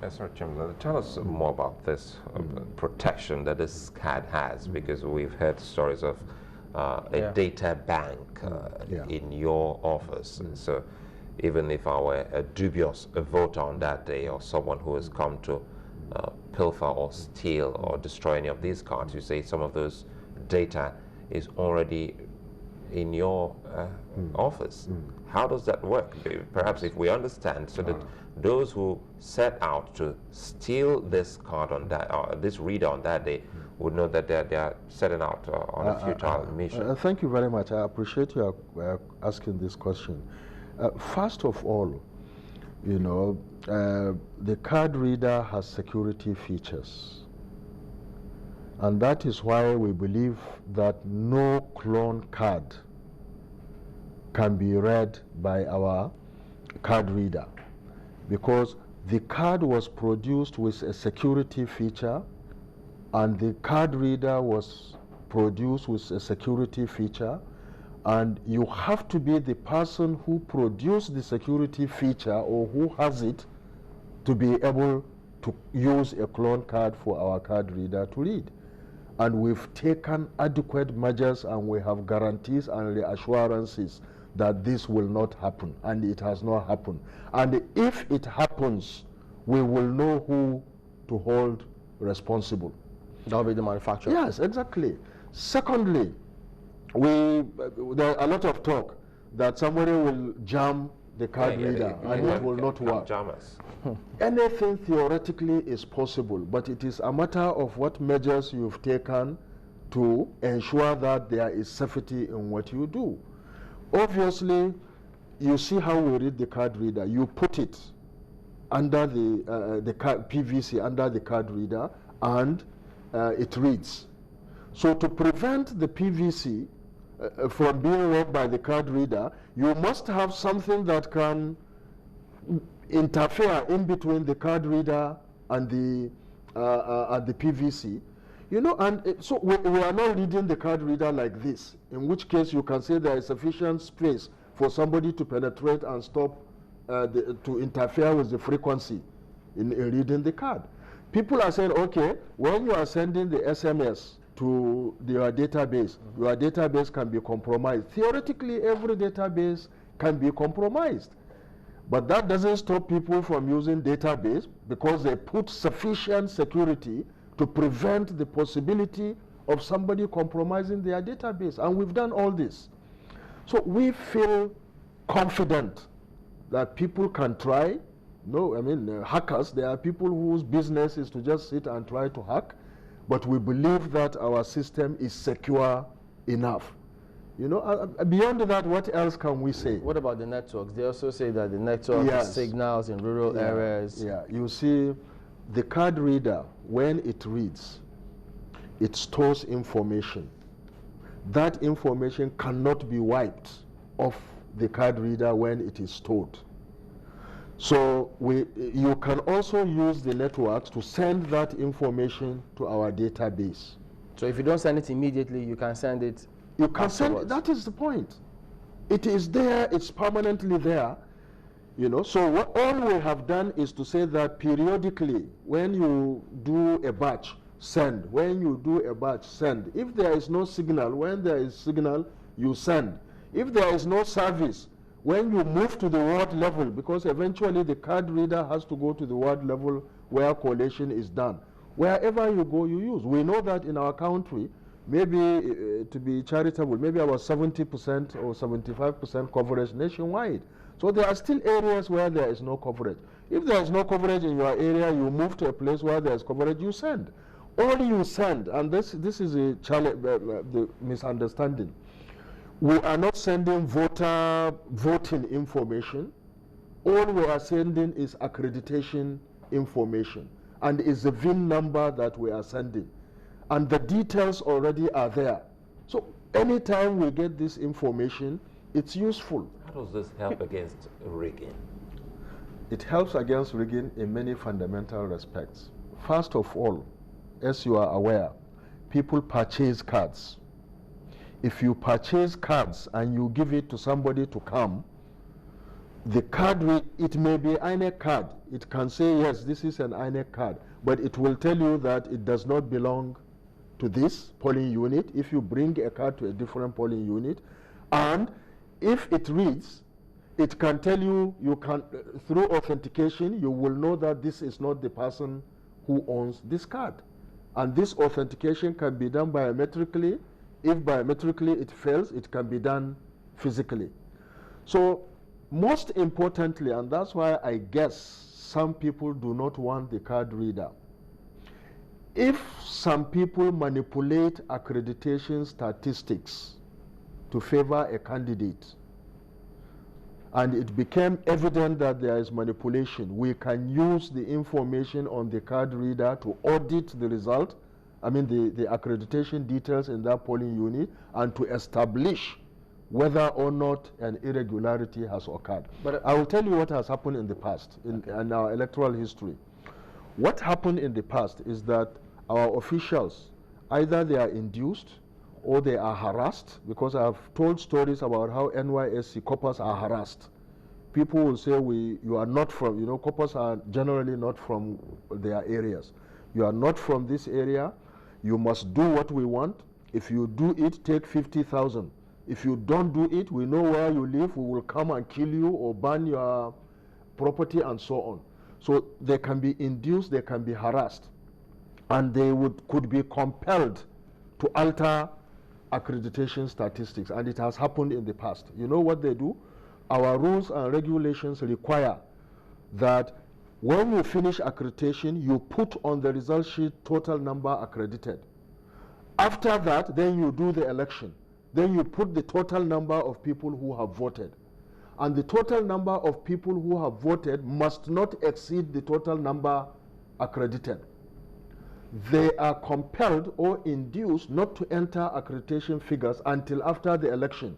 Sir Jim, tell us more about this protection that this card has, because we've heard stories of a data bank in your office. So even if I were a dubious voter on that day, or someone who has come to pilfer or steal or destroy any of these cards, you say some of those data is already in your office. How does that work? Perhaps if we understand, so that those who set out to steal this card on that, or this reader on that day, would know that they are setting out on a futile mission. Thank you very much. I appreciate you asking this question. First of all, you know, the card reader has security features. And that is why we believe that no clone card can be read by our card reader, because the card was produced with a security feature, and the card reader was produced with a security feature, and you have to be the person who produced the security feature or who has it to be able to use a clone card for our card reader to read. And we've taken adequate measures, and we have guarantees and reassurances that this will not happen, and it has not happened. And if it happens, we will know who to hold responsible. That will be the manufacturer. Yes, exactly. Secondly, there are a lot of talk that somebody will jam the card reader and it will not work. Jammers. Anything theoretically is possible, but it is a matter of what measures you've taken to ensure that there is safety in what you do. Obviously, you see how we read the card reader. You put it under the PVC under the card reader, and it reads. So to prevent the PVC from being read by the card reader, you must have something that can interfere in between the card reader and the PVC. You know, and so we are not reading the card reader like this, in which case you can say there is sufficient space for somebody to penetrate and stop, to interfere with the frequency in reading the card. People are saying, okay, when you are sending the SMS to your database can be compromised. Theoretically, every database can be compromised. But that doesn't stop people from using database, because they put sufficient security to prevent the possibility of somebody compromising their database. And we've done all this. So we feel confident that people can try. No, I mean, hackers, there are people whose business is to just sit and try to hack, but we believe that our system is secure enough. You know, beyond that, what else can we say? What about the networks? They also say that the network signals in rural areas. Yeah, you see, the card reader, when it reads, it stores information. That information cannot be wiped off the card reader when it is stored. So you can also use the networks to send that information to our database. So if you don't send it immediately, you can send it You can afterwards. send, that is the point. It is there, it's permanently there. You know, so all we have done is to say that periodically, when you do a batch, send. When you do a batch, send. If there is no signal, when there is signal, you send. If there is no service, when you move to the word level, because eventually the card reader has to go to the word level where collation is done. Wherever you go, you use. We know that in our country, maybe to be charitable, maybe about 70% or 75% coverage nationwide. So there are still areas where there is no coverage. If there is no coverage in your area, you move to a place where there is coverage, you send. All you send, and this is a challenge, the misunderstanding. We are not sending voting information. All we are sending is accreditation information, and it's the VIN number that we are sending. And the details already are there. So anytime we get this information, it's useful. How does this help against rigging? It helps against rigging in many fundamental respects. First of all, as you are aware, people purchase cards. If you purchase cards and you give it to somebody to come, the card, it may be INEC card. It can say, yes, this is an INEC card, but it will tell you that it does not belong to this polling unit if you bring a card to a different polling unit. And if it reads, it can tell you, through authentication, you will know that this is not the person who owns this card. And this authentication can be done biometrically. If biometrically it fails, it can be done physically. So most importantly, and that's why I guess some people do not want the card reader, if some people manipulate accreditation statistics to favor a candidate, and it became evident that there is manipulation, we can use the information on the card reader to audit the result, the accreditation details in that polling unit, and to establish whether or not an irregularity has occurred. But I will tell you what has happened in the past, in our electoral history. What happened in the past is that our officials, either they are induced or they are harassed, because I have told stories about how NYSC corpers are harassed. People will say, you are not from, corpers are generally not from their areas. You are not from this area. You must do what we want. If you do it, take 50,000. If you don't do it, we know where you live. We will come and kill you or burn your property and so on. So they can be induced, they can be harassed, and they could be compelled to alter accreditation statistics, and it has happened in the past. You know what they do? Our rules and regulations require that when you finish accreditation, you put on the result sheet total number accredited. After that, then you do the election. Then you put the total number of people who have voted. And the total number of people who have voted must not exceed the total number accredited. They are compelled or induced not to enter accreditation figures until after the election,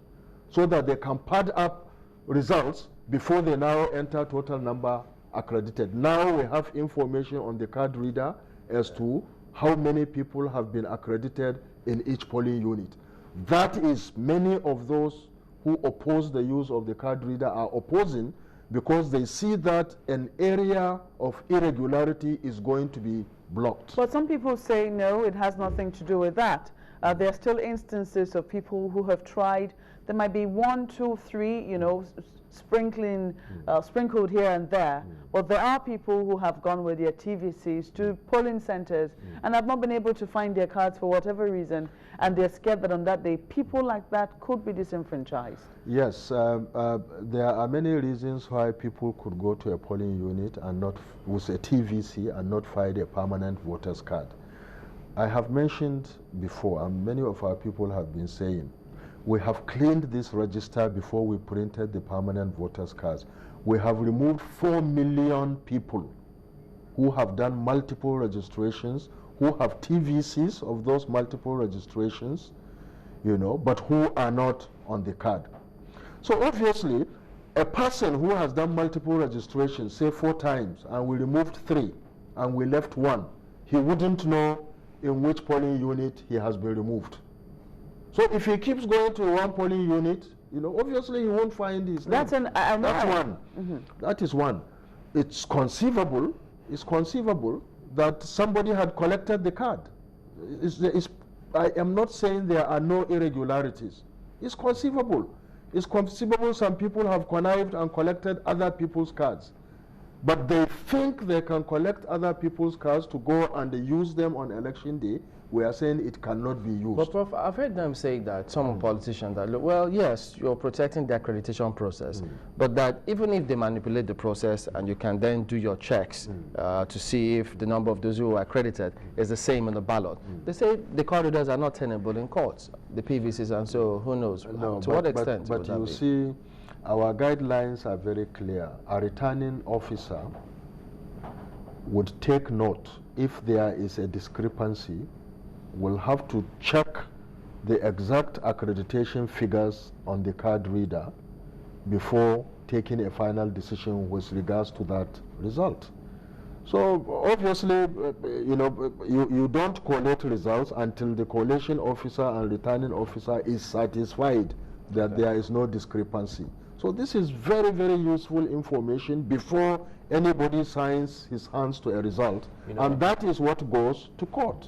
so that they can pad up results before they now enter total number accredited. Now we have information on the card reader as to how many people have been accredited in each polling unit. That is, many of those who oppose the use of the card reader are opposing because they see that an area of irregularity is going to be blocked. But some people say, no, it has nothing to do with that. There are still instances of people who have tried. There might be 1, 2, 3, sprinkled here and there. But there are people who have gone with their TVCs to polling centers and have not been able to find their cards for whatever reason, and they're scared that on that day, people like that could be disenfranchised. Yes, there are many reasons why people could go to a polling unit and not, with a TVC, and not find a permanent voter's card. I have mentioned before, and many of our people have been saying, we have cleaned this register before we printed the permanent voters' cards. We have removed 4 million people who have done multiple registrations, who have TVCs of those multiple registrations, but who are not on the card. So obviously, a person who has done multiple registrations, say 4 times, and we removed 3, and we left 1, he wouldn't know in which polling unit he has been removed. So if he keeps going to one polling unit, obviously he won't find his name. That's one. That is one. It's conceivable that somebody had collected the card. I am not saying there are no irregularities. It's conceivable. It's conceivable some people have connived and collected other people's cards. But they think they can collect other people's cards to go and use them on election day. We are saying it cannot be used. But Prof, I've heard them say that, some politicians, that, well, yes, you're protecting the accreditation process, but that even if they manipulate the process and you can then do your checks to see if the number of those who are accredited is the same in the ballot, they say the card readers are not tenable in courts, the PVCs, and so who knows to what extent. But you see, our guidelines are very clear. A returning officer would take note if there is a discrepancy, will have to check the exact accreditation figures on the card reader before taking a final decision with regards to that result. So obviously, you don't collate results until the collation officer and returning officer is satisfied that there is no discrepancy. So this is very, very useful information before anybody signs his hands to a result, and that is what goes to court.